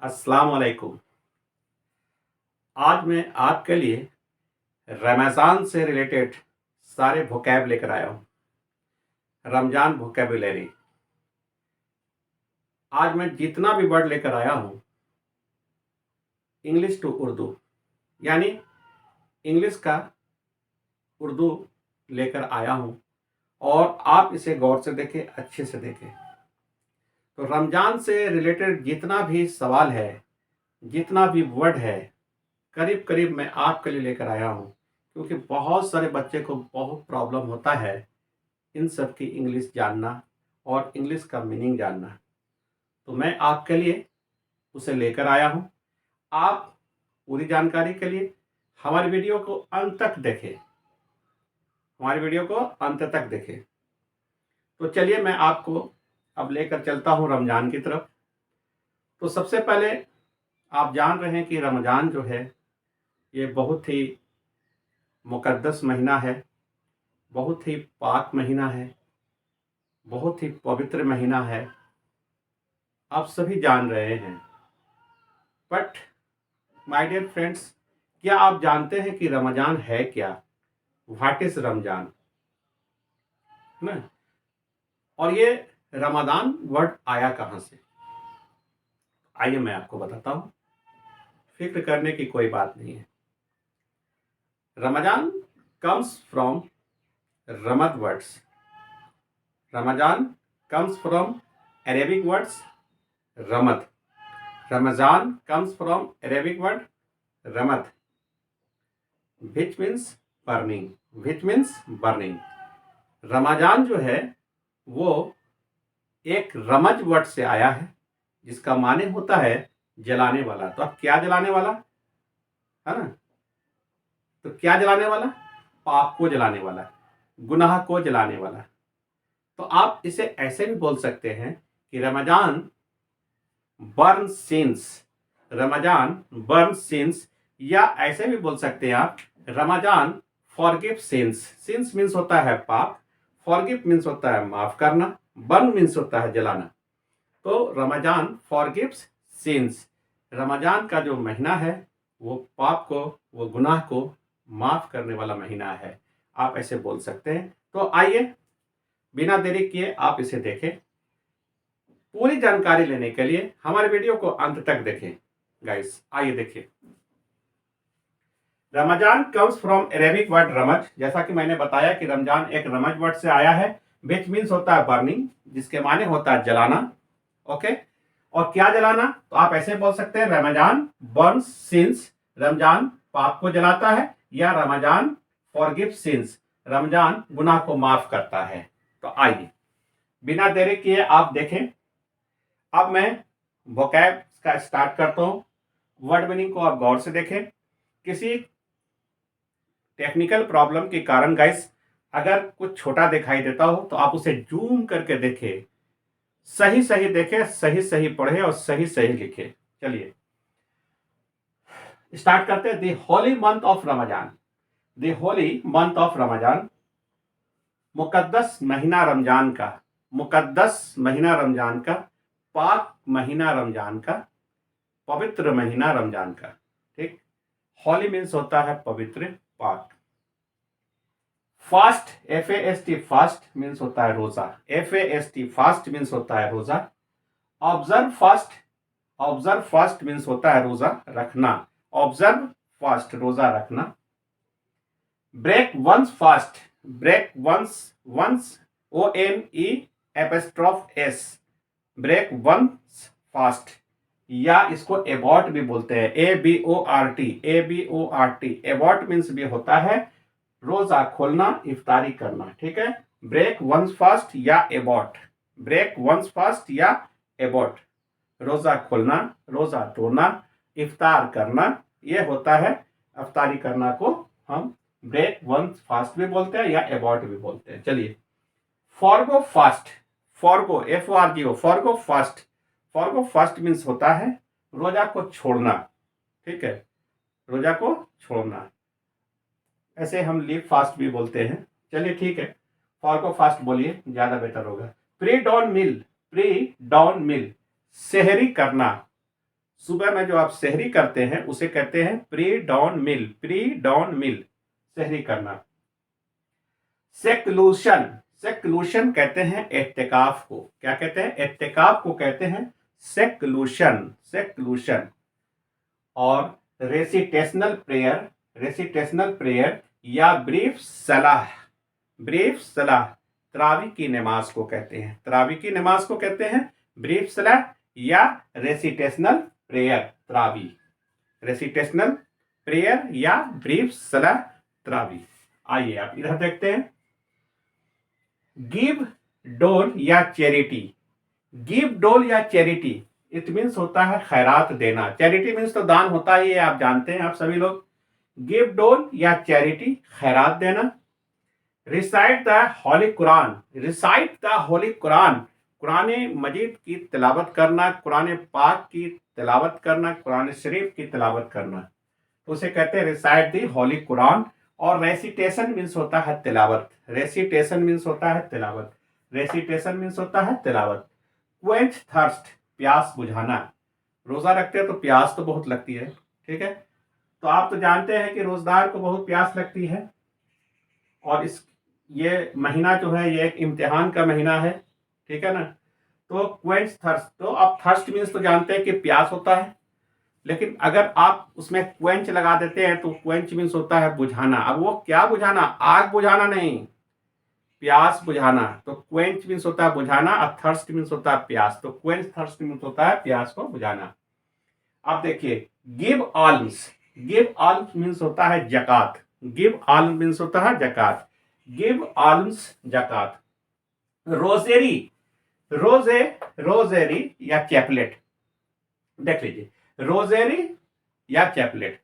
अस्सलाम वालेकुम। आज मैं आपके लिए रमज़ान से रिलेटेड सारे वोकैब लेकर आया हूँ। रमज़ान वोकैबुलरी। आज मैं जितना भी वर्ड लेकर आया हूँ इंग्लिश टू उर्दू, यानी इंग्लिश का उर्दू लेकर आया हूँ और आप इसे गौर से देखें, अच्छे से देखें। तो रमज़ान से रिलेटेड जितना भी सवाल है, जितना भी वर्ड है, करीब करीब मैं आपके लिए लेकर आया हूँ, क्योंकि बहुत सारे बच्चे को बहुत प्रॉब्लम होता है इन सब की इंग्लिश जानना और इंग्लिश का मीनिंग जानना। तो मैं आपके लिए उसे लेकर आया हूँ। आप पूरी जानकारी के लिए हमारी वीडियो को अंत तक देखें। हमारी वीडियो को अंत तक देखें। तो चलिए मैं आपको अब लेकर चलता हूँ रमज़ान की तरफ। तो सबसे पहले आप जान रहे हैं कि रमज़ान जो है ये बहुत ही मुक़द्दस महीना है, बहुत ही पाक महीना है, बहुत ही पवित्र महीना है। आप सभी जान रहे हैं। बट माय डियर फ्रेंड्स, क्या आप जानते हैं कि रमज़ान है क्या? What is Ramzan? ना? और ये रमज़ान वर्ड आया कहाँ से? आइए मैं आपको बताता हूँ। फिक्र करने की कोई बात नहीं है। Ramzan comes from ramad words. Ramzan comes from Arabic words ramad. Ramzan comes from Arabic word ramad, which means burning, which means burning। Ramzan जो है वो एक रमज वर्ड से आया है, जिसका माने होता है जलाने वाला। तो अब क्या जलाने वाला है ना? तो क्या जलाने वाला? पाप को जलाने वाला, गुनाह को जलाने वाला। तो आप इसे ऐसे भी बोल सकते हैं कि Ramzan burn since. Ramzan burn since, या ऐसे भी बोल सकते हैं आप Ramzan forgive since. Since means होता है पाप, फॉरगिव मीन्स होता है माफ करना, बर्न मीन्स होता है जलाना। तो रमज़ान फॉरगिव्स सिंस। रमज़ान का जो महीना है वो पाप को, वो गुनाह को माफ करने वाला महीना है। आप ऐसे बोल सकते हैं। तो आइए बिना देरी किए आप इसे देखें। पूरी जानकारी लेने के लिए हमारे वीडियो को अंत तक देखें गाइस। आइए देखिए। Ramzan comes from Arabic word ramz. जैसा कि मैंने बताया कि रमजान एक रमज वर्ड से आया है, विच मीन्स होता है बर्निंग, जिसके माने होता है जलाना। ओके। और क्या जलाना? तो आप ऐसे बोल सकते हैं रमजान बर्न्स सिंस। रमजान पाप को जलाता है, या रमजान फॉरगिव सिंस। रमजान गुनाह को माफ करता है। तो आइए बिना देरी किए आप देखें। अब मैं वोकैब का स्टार्ट करता हूं। वर्ड मीनिंग को आप गौर से देखें। किसी टेक्निकल प्रॉब्लम के कारण गाइस अगर कुछ छोटा दिखाई देता हो तो आप उसे जूम करके देखें, सही सही देखें, सही सही पढ़े और सही सही लिखे। चलिए स्टार्ट करते हैं। The holy month of Ramzan. The holy month of Ramzan, मुकद्दस महीना रमजान का, मुकद्दस महीना रमजान का, पाक महीना रमजान का, पवित्र महीना रमजान का। ठीक। होली मीन्स होता है पवित्र, पाक। फास्ट, FAST, फास्ट मीन्स होता है रोजा। FAST, फास्ट मीन्स होता है रोजा। Observe fast, observe fast means होता है रोजा रखना। ऑब्जर्व फास्ट, रोजा रखना। Break one's fast, break one's, one's ONE', break one's fast, या इसको एबॉर्ट भी बोलते हैं, ABORT, ABORT। एबॉर्ट मीन्स भी होता है रोजा खोलना, इफ्तारी करना। ठीक है। ब्रेक वंस फास्ट या एबॉर्ट, ब्रेक वंस फास्ट या एबॉर्ट। रोजा खोलना, रोजा तोड़ना, इफ्तार करना, यह होता है इफ्तारी करना को हम ब्रेक वंस फास्ट भी बोलते हैं या एबॉर्ट भी बोलते हैं। चलिए forgo fast, forgo FORGO, forgo fast. Forgo fast means होता है रोजा को छोड़ना। ठीक है, रोजा को छोड़ना। ऐसे हम लीव फास्ट भी बोलते हैं। चलिए ठीक है, फॉरगो फास्ट बोलिए, ज्यादा बेटर होगा। प्री डॉन मील, प्री डॉन मील, सेहरी करना, सुबह में जो आप सहरी करते हैं उसे कहते हैं प्री डॉन मील, प्री डॉन मील, सहरी करना। सेक्लूशन, सेक्लूशन कहते हैं एत्तेकाफ को। क्या कहते हैं? एत्तेकाफ को कहते हैं सेक्लूशन, सेक्लूशन। और रेसिटेशनल प्रेयर, रेसिटेशनल प्रेयर या ब्रीफ सलाह, ब्रीफ सलाह, तरावी की नमाज को कहते हैं, तरावी की नमाज को कहते हैं ब्रीफ सलाह या रेसिटेशनल प्रेयर, तरावी, रेसिटेशनल प्रेयर या ब्रीफ सलाह, तरावी। आइए आप इधर देखते हैं। गिव डोल या चैरिटी, गिव डोल या चैरिटी, इट मीन्स होता है खैरात देना। चैरिटी मीन्स तो दान होता ही है, आप जानते हैं आप सभी लोग। गिव डोल या चैरिटी, खैरात देना। Recite the holy Quran, recite the holy Quran, Quran Majeed की तिलावत करना, कुरान पाक की तिलावत करना, कुरान शरीफ की तिलावत करना, तो उसे कहते हैं रिसाइट द होली कुरान। और रेसिटेशन मीन्स होता है तिलावत, रेसिटेशन मीन्स होता है तिलावत, रेसिटेशन मीन्स होता है तिलावत। क्वेंच थर्स्ट, प्यास बुझाना। रोजा रखते हैं तो प्यास तो बहुत लगती है, ठीक है। तो आप तो जानते हैं कि रोजदार को बहुत प्यास लगती है, और ये महीना जो है ये एक इम्तिहान का महीना है, ठीक है ना। तो क्वेंच थर्स्ट, तो आप थर्स्ट मीन्स तो जानते हैं कि प्यास होता है, लेकिन अगर आप उसमें क्वेंच लगा देते हैं तो क्वेंच मीन्स होता है बुझाना। अब वो क्या बुझाना? आग बुझाना नहीं, प्यास बुझाना। तो क्वेंच मीन्स होता है बुझाना और थर्स्ट मीन्स होता है प्यास। तो क्वेंच थर्स्ट मीन्स होता है प्यास को बुझाना। अब देखिए गिव ऑल्म्स, गिव ऑल्म्स मीन्स होता है जकात, गिव ऑल्म्स मीन्स होता है जकात, गिव ऑल्म्स जकात। रोजेरी, रोजे, रोजेरी या चैपलेट, देख लीजिए, रोजेरी या चैपलेट।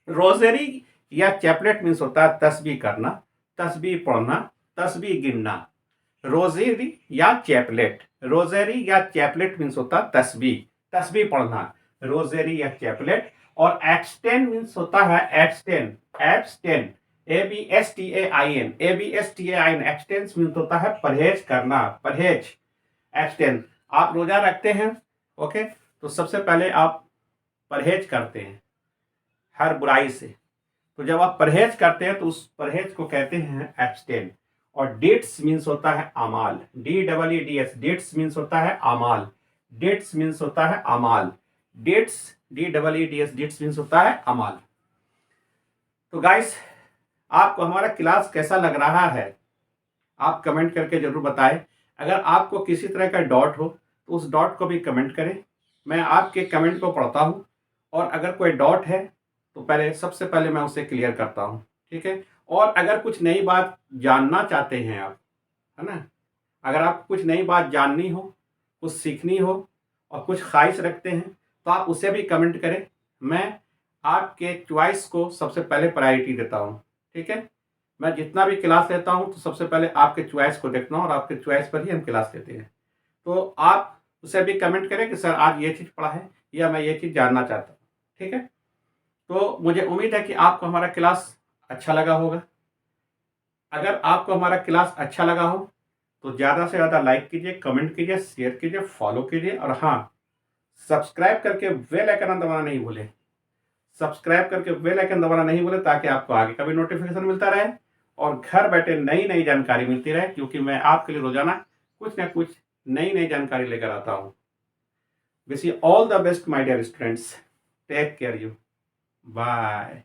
रोजेरी या चैपलेट मीन्स होता है तस्बीह करना, तस्बीह पढ़ना, तस्बीह गिनना। रोजेरी या चैपलेट, रोजेरी या चैपलेट मीन्स होता है तस्बीह, तस्बीह पढ़ना, रोजेरी या चैपलेट। और एब्सटेन मीन्स होता है abstain, abstain, ABSTAIN, ABSTAIN, abstains means होता है परहेज करना, परहेज, एब्सटेन। आप रोजा रखते हैं, ओके, तो सबसे पहले आप परहेज करते हैं हर बुराई से। तो जब आप परहेज करते हैं तो उस परहेज को कहते हैं एब्सटेन। और डेट्स मीन्स होता है अमाल, DEEDS, डेट्स मीन्स होता है अमाल, डेट्स मीन्स होता है अमाल, डेट्स, DEEDS, डेट्स मीन्स होता है अमाल। तो गाइस, आपको हमारा क्लास कैसा लग रहा है आप कमेंट करके जरूर बताएं। अगर आपको किसी तरह का डाउट हो तो उस डाउट को भी कमेंट करें, मैं आपके कमेंट को पढ़ता हूं, और अगर कोई डाउट है तो सबसे पहले मैं उसे क्लियर करता हूं, ठीक है। और अगर कुछ नई बात जानना चाहते हैं आप, है ना, अगर आपको कुछ नई बात जाननी हो, कुछ सीखनी हो और कुछ ख्वाहिश रखते हैं तो आप उसे भी कमेंट करें। मैं आपके चॉइस को सबसे पहले प्रायोरिटी देता हूँ, ठीक है। मैं जितना भी क्लास लेता हूँ तो सबसे पहले आपके चॉइस को देखता हूँ और आपके चॉइस पर ही हम क्लास लेते हैं। तो आप उसे भी कमेंट करें कि सर आज ये चीज़ पढ़ा है या मैं ये चीज़ जानना चाहता हूँ, ठीक है। तो मुझे उम्मीद है कि आपको हमारा क्लास अच्छा लगा होगा। अगर आपको हमारा क्लास अच्छा लगा हो तो ज़्यादा से ज़्यादा लाइक कीजिए, कमेंट कीजिए, शेयर कीजिए, फॉलो कीजिए, और हाँ, सब्सक्राइब करके बेल आइकन दबाना नहीं भूलें, सब्सक्राइब करके बेल आइकन दबाना नहीं भूलें, ताकि आपको आगे का भी नोटिफिकेशन मिलता रहे और घर बैठे नई नई जानकारी मिलती रहे, क्योंकि मैं आपके लिए रोजाना कुछ ना कुछ नई नई जानकारी लेकर आता हूँ। Wish you all the best my dear students, take care you, bye.